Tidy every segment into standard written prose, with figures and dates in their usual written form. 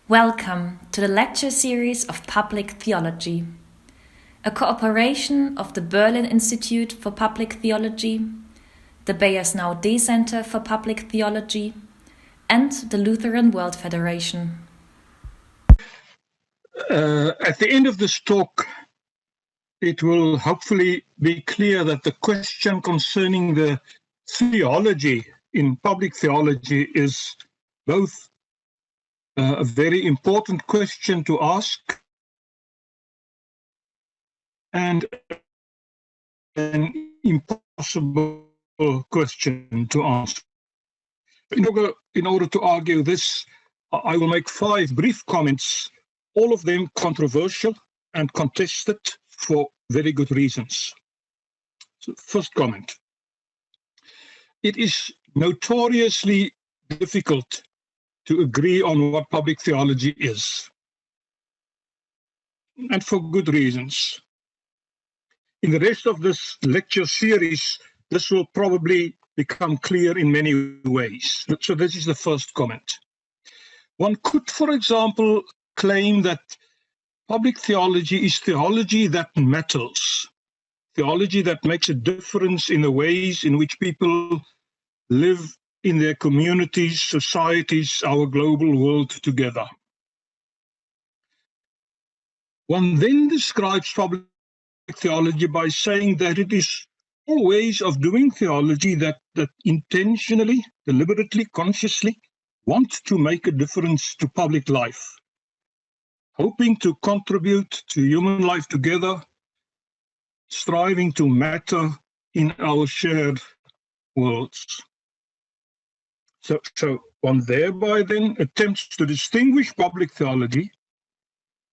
Welcome to the lecture series of Public Theology, a cooperation of the Berlin Institute for Public Theology, the Bayersnau D Center for Public Theology, and the Lutheran World Federation. At the end of this talk, it will hopefully be clear that the question concerning the theology in public theology is both a very important question to ask and an impossible question to answer. In order to argue this, I will make 5 brief comments, all of them controversial and contested for very good reasons. So, first comment. It is notoriously difficult to agree on what public theology is, and for good reasons. In the rest of this lecture series, this will probably become clear in many ways. So this is the first comment. One could, for example, claim that public theology is theology that matters, theology that makes a difference in the ways in which people live in their communities, societies, our global world together. One then describes public theology by saying that it is all ways of doing theology that intentionally, deliberately, consciously want to make a difference to public life, hoping to contribute to human life together, striving to matter in our shared worlds. So one thereby then attempts to distinguish public theology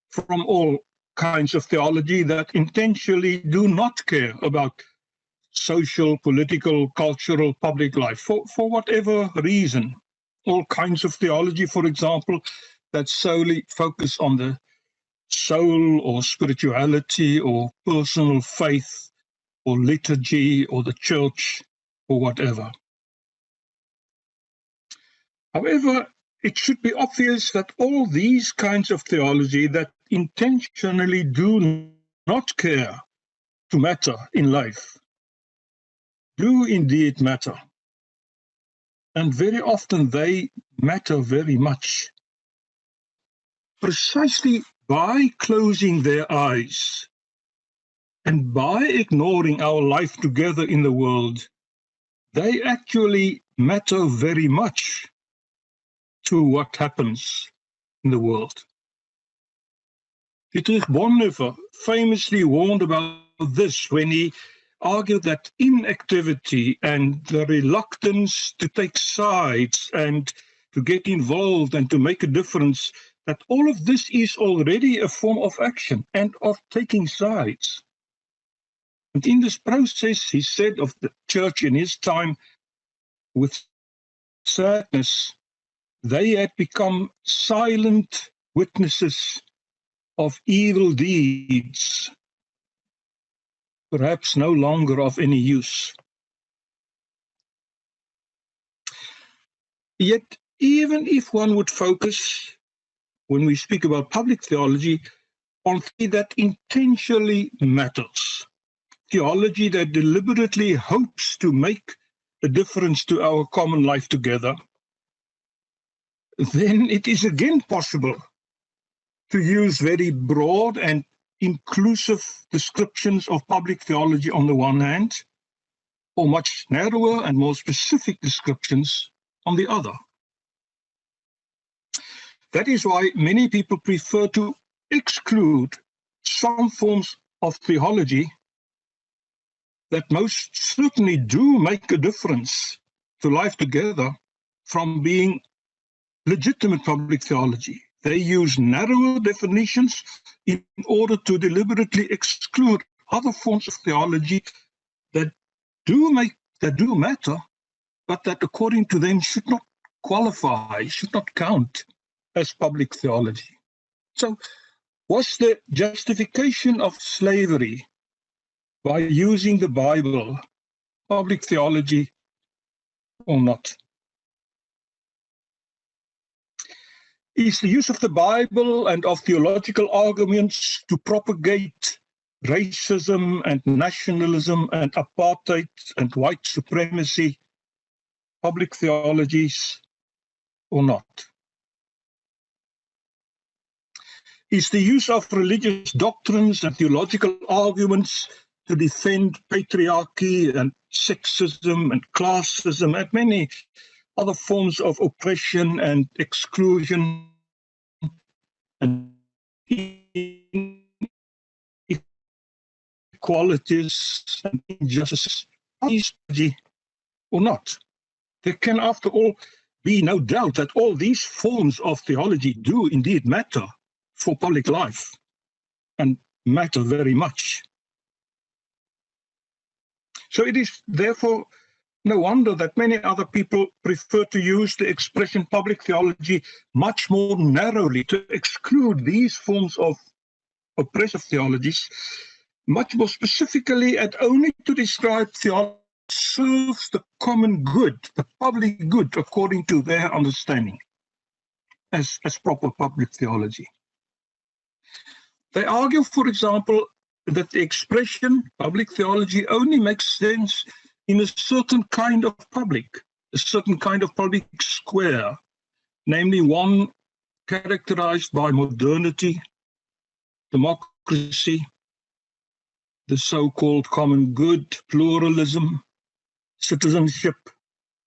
from all kinds of theology that intentionally do not care about social, political, cultural, public life, for whatever reason. All kinds of theology, for example, that solely focus on the soul or spirituality or personal faith or liturgy or the church or whatever. However, it should be obvious that all these kinds of theology that intentionally do not care to matter in life do indeed matter. And very often they matter very much. Precisely by closing their eyes and by ignoring our life together in the world, they actually matter very much to what happens in the world. Dietrich Bonhoeffer famously warned about this when he argued that inactivity and the reluctance to take sides and to get involved and to make a difference, that all of this is already a form of action and of taking sides. And in this process, he said of the church in his time, with sadness, they had become silent witnesses of evil deeds, perhaps no longer of any use. Yet, even if one would focus, when we speak about public theology, on theology that intentionally matters, theology that deliberately hopes to make a difference to our common life together, then it is again possible to use very broad and inclusive descriptions of public theology on the one hand, or much narrower and more specific descriptions on the other. That is why many people prefer to exclude some forms of theology that most certainly do make a difference to life together from being legitimate public theology. They use narrower definitions in order to deliberately exclude other forms of theology that do matter, but that according to them should not qualify, should not count as public theology. So, was the justification of slavery by using the Bible public theology or not? is the use of the Bible and of theological arguments to propagate racism and nationalism and apartheid and white supremacy public theologies or not? Is the use of religious doctrines and theological arguments to defend patriarchy and sexism and classism and many other forms of oppression and exclusion and inequalities and injustice or not? There can, after all, be no doubt that all these forms of theology do indeed matter for public life and matter very much. So it is therefore no wonder that many other people prefer to use the expression public theology much more narrowly to exclude these forms of oppressive theologies, much more specifically, and only to describe theology that serves the common good, the public good, according to their understanding, as proper public theology. They argue, for example, that the expression public theology only makes sense in a certain kind of public, a certain kind of public square, namely one characterized by modernity, democracy, the so-called common good, pluralism, citizenship,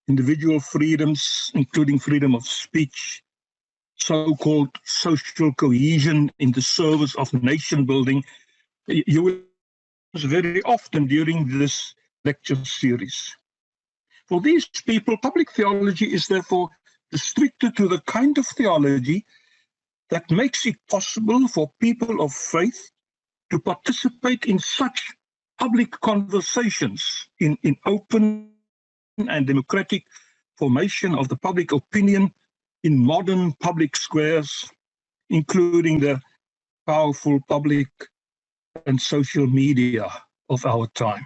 individual freedoms, including freedom of speech, so-called social cohesion in the service of nation building. You will very often during this lecture series. For these people, public theology is therefore restricted to the kind of theology that makes it possible for people of faith to participate in such public conversations in open and democratic formation of the public opinion in modern public squares, including the powerful public and social media of our time.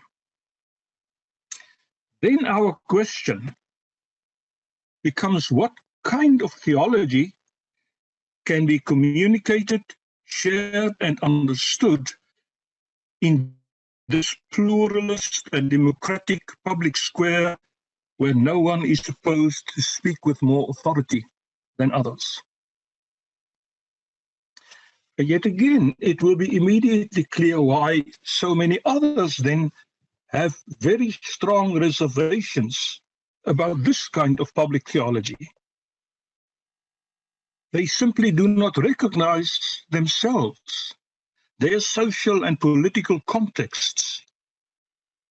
Then our question becomes, what kind of theology can be communicated, shared, and understood in this pluralist and democratic public square where no one is supposed to speak with more authority than others? And yet again, it will be immediately clear why so many others then have very strong reservations about this kind of public theology. They simply do not recognize themselves, their social and political contexts,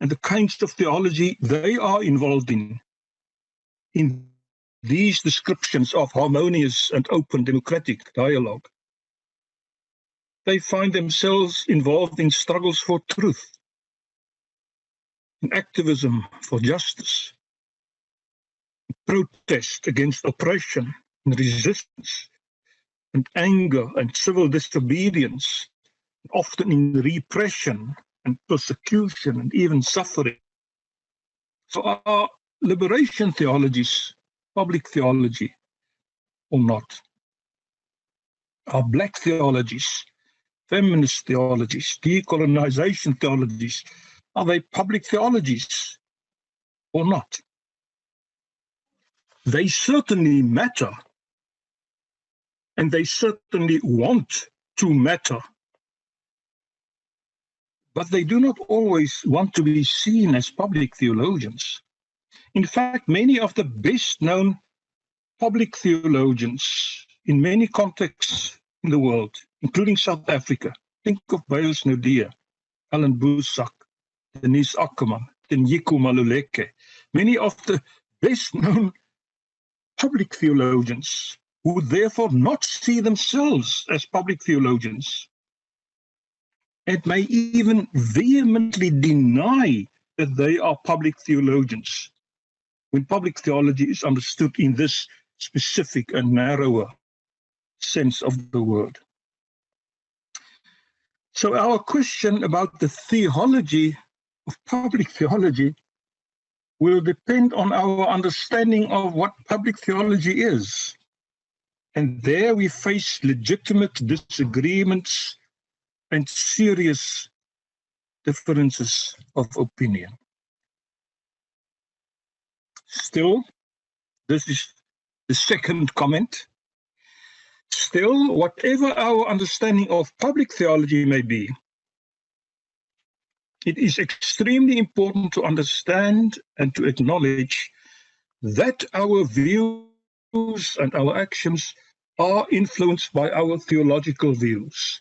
and the kinds of theology they are involved in these descriptions of harmonious and open democratic dialogue. They find themselves involved in struggles for truth, in activism for justice, protest against oppression and resistance, and anger and civil disobedience, often in repression and persecution and even suffering. So are liberation theologies public theology or not? Are black theologies, feminist theologies, decolonization theologies, are they public theologies or not? They certainly matter, and they certainly want to matter, but they do not always want to be seen as public theologians. In fact, many of the best-known public theologians in many contexts in the world, including South Africa, think of Bales Naudé, Alan Boesak, Denise Ackerman, Tenyiko Maluleke, many of the best-known public theologians who would therefore not see themselves as public theologians and may even vehemently deny that they are public theologians when public theology is understood in this specific and narrower sense of the word. So our question about the theology of public theology will depend on our understanding of what public theology is And there we face legitimate disagreements and serious differences of opinion. Still, this is the second comment. Still, whatever our understanding of public theology may be, it is extremely important to understand and to acknowledge that our views and our actions are influenced by our theological views,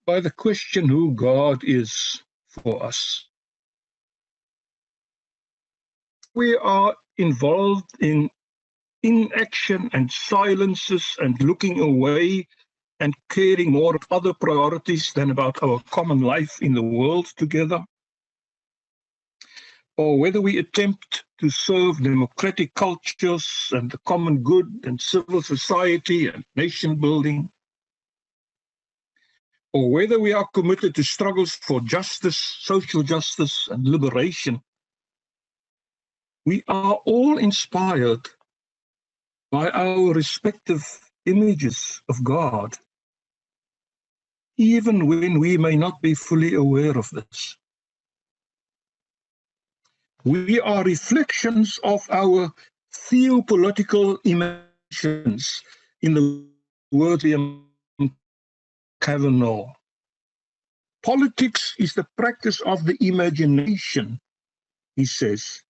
by the question who God is for us. We are involved in inaction and silences and looking away and caring more of other priorities than about our common life in the world together, or whether we attempt to serve democratic cultures and the common good and civil society and nation building, or whether we are committed to struggles for justice, social justice, and liberation. We are all inspired by our respective images of God, even when we may not be fully aware of this. We are reflections of our theopolitical imaginations, in the words of Kavanaugh. Politics is the practice of the imagination, he says.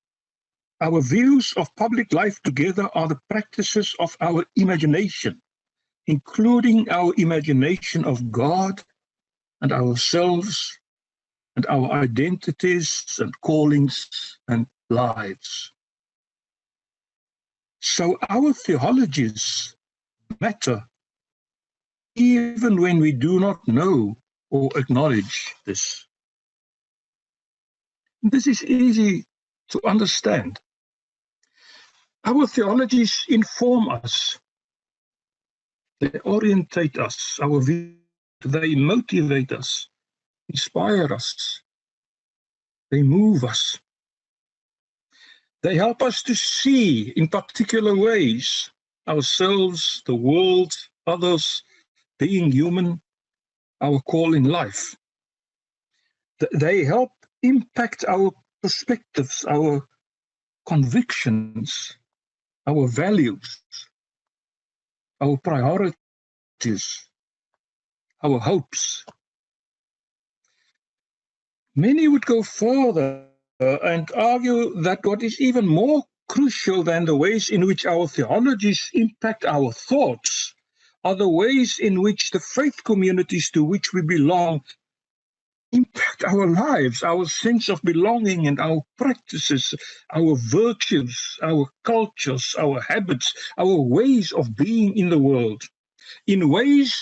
Our views of public life together are the practices of our imagination, including our imagination of God and ourselves and our identities and callings and lives. So our theologies matter even when we do not know or acknowledge this. This is easy to understand. Our theologies inform us. They orientate us, our views, they motivate us, inspire us, they move us. They help us to see in particular ways ourselves, the world, others, being human, our call in life. They help impact our perspectives, our convictions, our values, our priorities, our hopes. Many would go further and argue that what is even more crucial than the ways in which our theologies impact our thoughts are the ways in which the faith communities to which we belong impact our lives, our sense of belonging and our practices, our virtues, our cultures, our habits, our ways of being in the world, in ways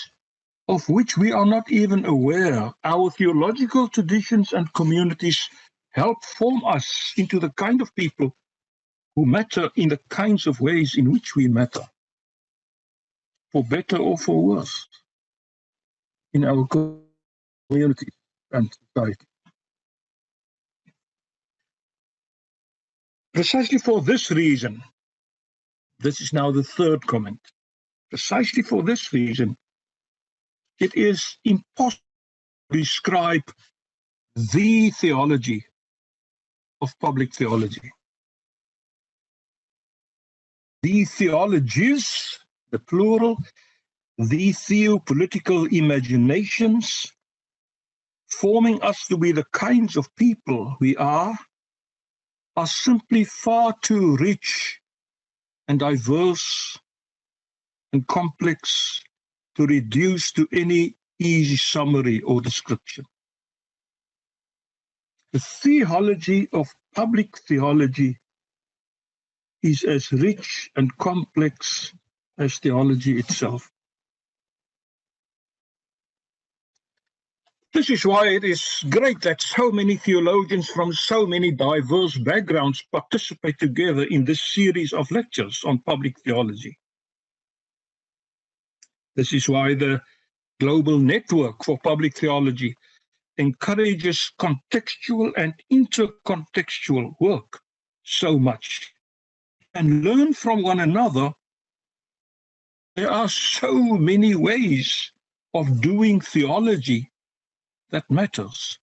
of which we are not even aware. Our theological traditions and communities help form us into the kind of people who matter in the kinds of ways in which we matter, for better or for worse, in our community and society. Precisely for this reason, this is now the third comment, precisely for this reason, it is impossible to describe the theology of public theology. The theologies, the plural, the theopolitical imaginations, forming us to be the kinds of people we are simply far too rich and diverse and complex to reduce to any easy summary or description. The theology of public theology is as rich and complex as theology itself. This is why it is great that so many theologians from so many diverse backgrounds participate together in this series of lectures on public theology. This is why the Global Network for Public Theology encourages contextual and intercontextual work so much, and learn from one another There are so many ways of doing theology that matters.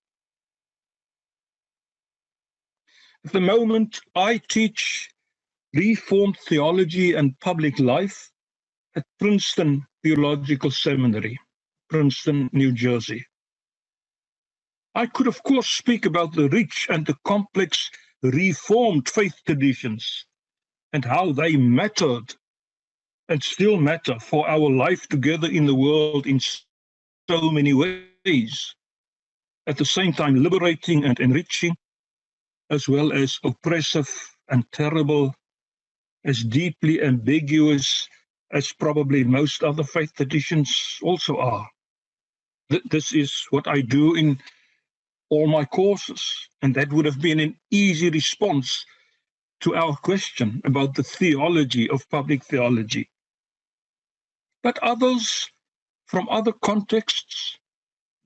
At the moment, I teach Reformed theology and public life at Princeton Theological Seminary, Princeton, New Jersey. I could, of course, speak about the rich and the complex Reformed faith traditions and how they mattered and still matter for our life together in the world in so many ways, at the same time liberating and enriching, as well as oppressive and terrible, as deeply ambiguous as probably most other faith traditions also are. This is what I do in all my courses, and that would have been an easy response to our question about the theology of public theology. But others from other contexts,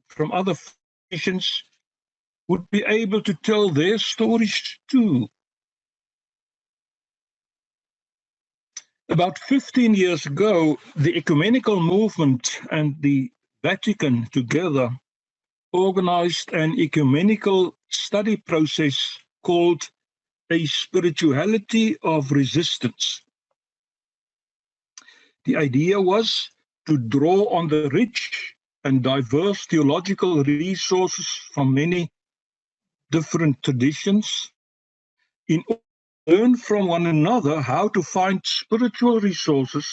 from other traditions, would be able to tell their stories too. About 15 years ago, the ecumenical movement and the Vatican together organized an ecumenical study process called A Spirituality of Resistance. The idea was to draw on the rich and diverse theological resources from many different traditions in order to learn from one another how to find spiritual resources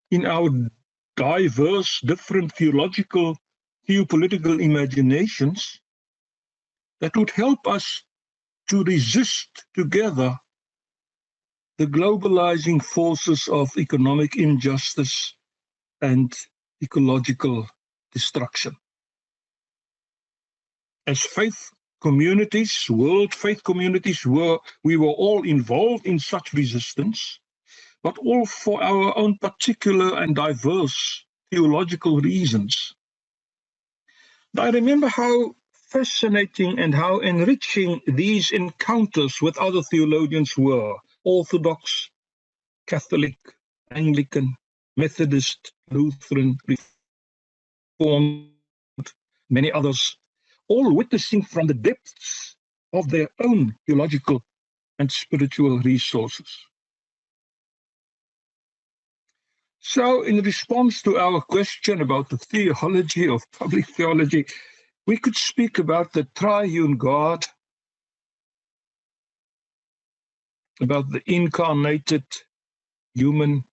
in our diverse, different theological, theopolitical imaginations that would help us to resist together the globalizing forces of economic injustice and ecological destruction. As faith communities, world faith communities, we were all involved in such resistance, but all for our own particular and diverse theological reasons. I remember how fascinating and how enriching these encounters with other theologians were: Orthodox, Catholic, Anglican, Methodist, Lutheran, Reformed, many others, all witnessing from the depths of their own theological and spiritual resources. So, in response to our question about the theology of public theology, we could speak about the triune God, about the incarnated, human,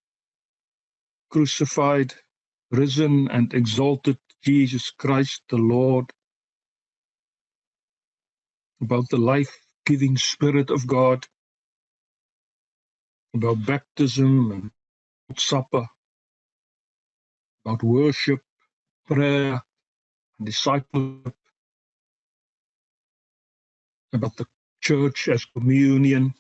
crucified, risen, and exalted Jesus Christ the Lord, about the life-giving Spirit of God, about baptism and supper, about worship, prayer, and discipleship, about the church as communion,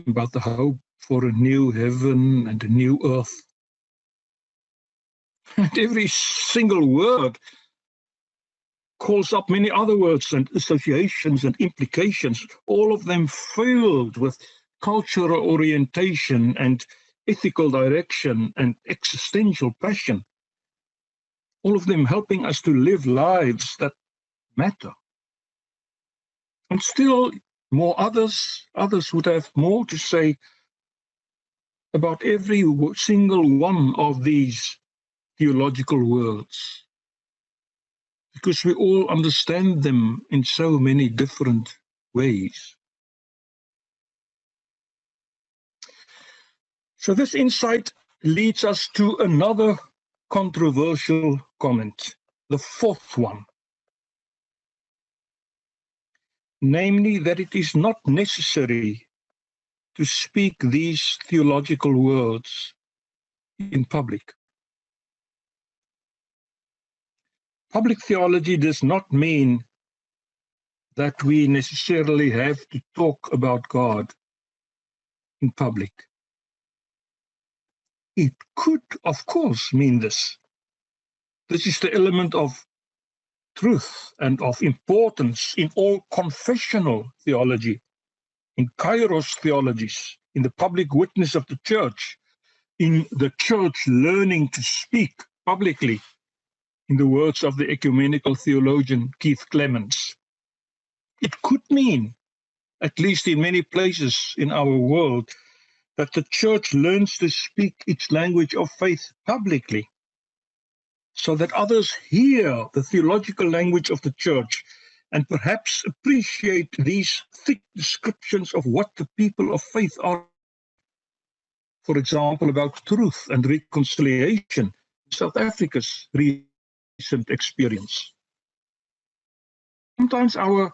about the hope for a new heaven and a new earth. And every single word calls up many other words and associations and implications, all of them filled with cultural orientation and ethical direction and existential passion, all of them helping us to live lives that matter. And still more others would have more to say about every single one of these theological words, because we all understand them in so many different ways. So this insight leads us to another controversial comment, the fourth one, namely that it is not necessary to speak these theological words in public. Public theology does not mean that we necessarily have to talk about God in public. It could, of course, mean this. This is the element of truth and of importance in all confessional theology, in kairos theologies, in the public witness of the church, in the church learning to speak publicly, in the words of the ecumenical theologian Keith Clements. It could mean, at least in many places in our world, that the church learns to speak its language of faith publicly, so that others hear the theological language of the church and perhaps appreciate these thick descriptions of what the people of faith are. For example, about truth and reconciliation, South Africa's recent experience. Sometimes our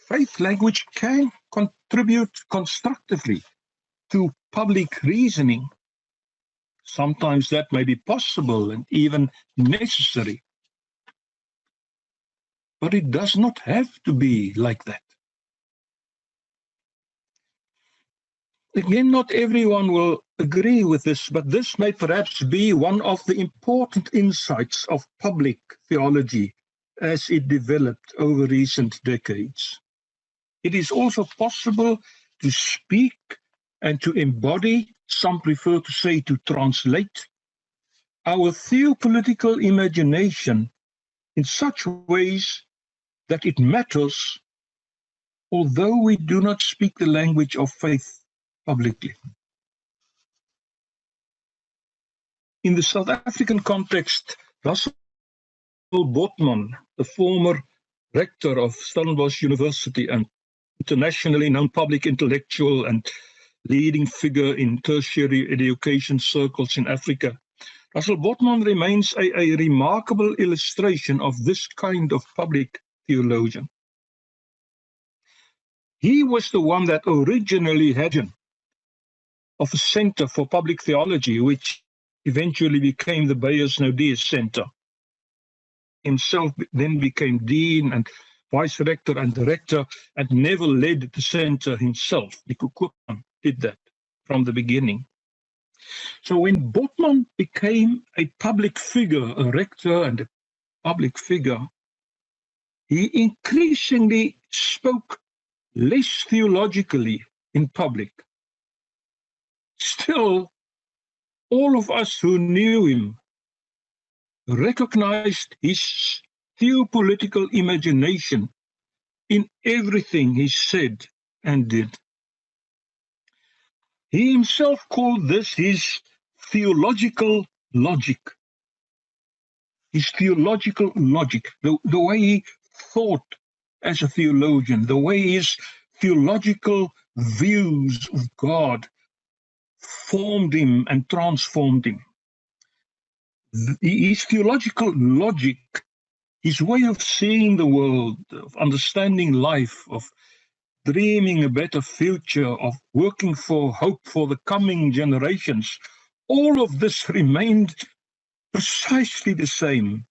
faith language can contribute constructively to public reasoning. Sometimes that may be possible and even necessary. But it does not have to be like that. Again, not everyone will agree with this, but this may perhaps be one of the important insights of public theology as it developed over recent decades. It is also possible to speak and to embody, some prefer to say to translate, our theopolitical imagination in such ways that it matters, although we do not speak the language of faith publicly. In the South African context, Russell Botman, the former rector of Stellenbosch University and internationally known public intellectual and leading figure in tertiary education circles in Africa, Russell Botman remains a remarkable illustration of this kind of public theologian. He was the one that originally had of a Center for Public Theology, which eventually became the Beyers Naudé Center. Himself then became dean and vice rector and director, and never led the center himself. Nico Koopman did that from the beginning. So when Botman became a public figure, a rector and a public figure, he increasingly spoke less theologically in public. Still, all of us who knew him recognized his theopolitical imagination in everything he said and did. He himself called this his theological logic. His theological logic, the way he thought as a theologian, the way his theological views of God formed him and transformed him. His theological logic, his way of seeing the world, of understanding life, of dreaming a better future, of working for hope for the coming generations, all of this remained precisely the same.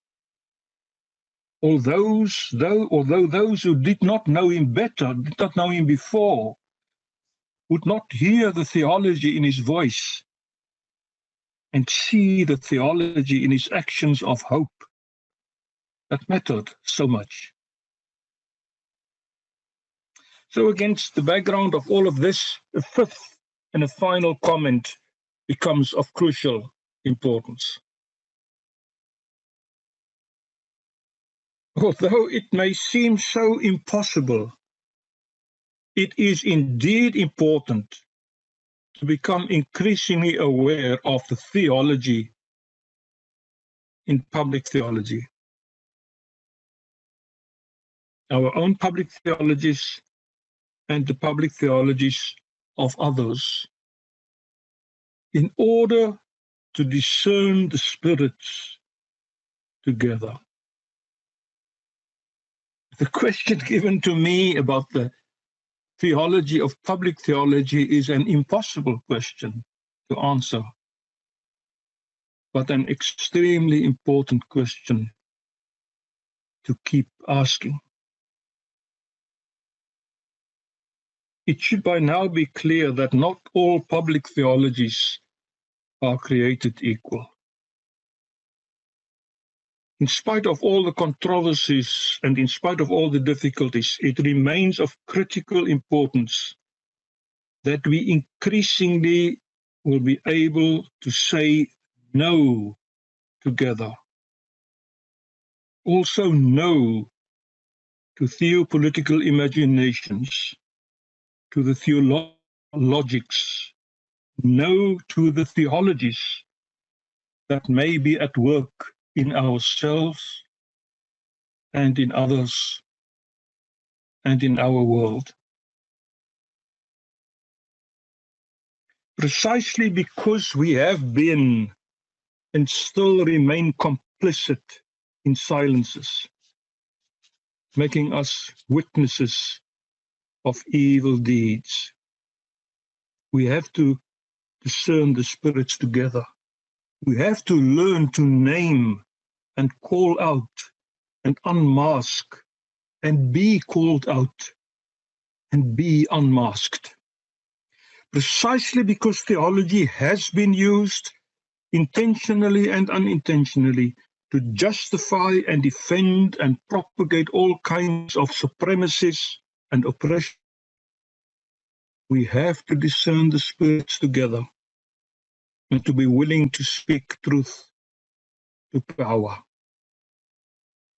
Although those who did not know him better, did not know him before, would not hear the theology in his voice and see the theology in his actions of hope that mattered so much. So against the background of all of this, a fifth and a final comment becomes of crucial importance. Although it may seem so impossible, it is indeed important to become increasingly aware of the theology in public theology. Our own public theologies and the public theologies of others, in order to discern the spirits together. The question given to me about the theology of public theology is an impossible question to answer, but an extremely important question to keep asking. It should by now be clear that not all public theologies are created equal. In spite of all the controversies and in spite of all the difficulties, it remains of critical importance that we increasingly will be able to say no together. Also no to theopolitical imaginations, to the theologics, no to the theologies that may be at work in ourselves and in others and in our world. Precisely because we have been and still remain complicit in silences, making us witnesses of evil deeds. We have to discern the spirits together. We have to learn to name and call out and unmask and be called out and be unmasked. Precisely because theology has been used intentionally and unintentionally to justify and defend and propagate all kinds of supremacies and oppression, we have to discern the spirits together and to be willing to speak truth to power.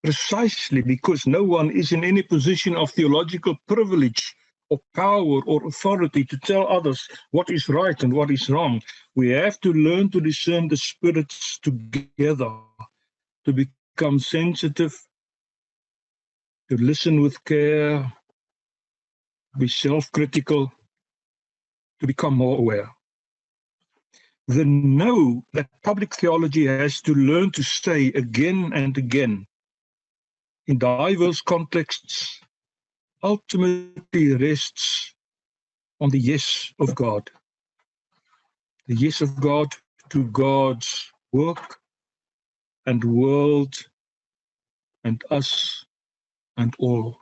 Precisely because no one is in any position of theological privilege or power or authority to tell others what is right and what is wrong, we have to learn to discern the spirits together, to become sensitive, to listen with care, be self-critical, to become more aware. The no that public theology has to learn to say again and again in diverse contexts ultimately rests on the yes of God. The yes of God to God's work and world and us and all.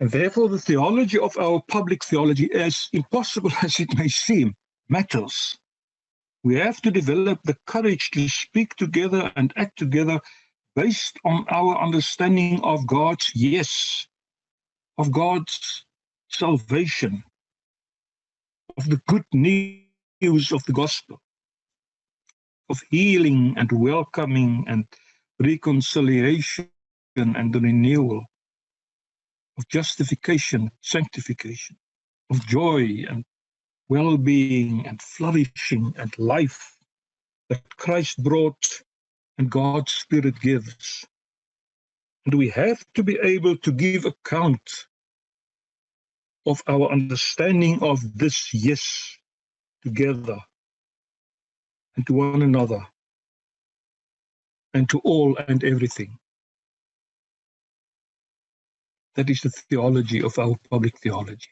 And therefore the theology of our public theology, as impossible as it may seem, matters. We have to develop the courage to speak together and act together based on our understanding of God's yes, of God's salvation, of the good news of the gospel, of healing and welcoming and reconciliation and renewal, of justification, sanctification, of joy and well-being and flourishing and life that Christ brought and God's Spirit gives. And we have to be able to give account of our understanding of this yes together and to one another and to all and everything. That is the theology of our public theology.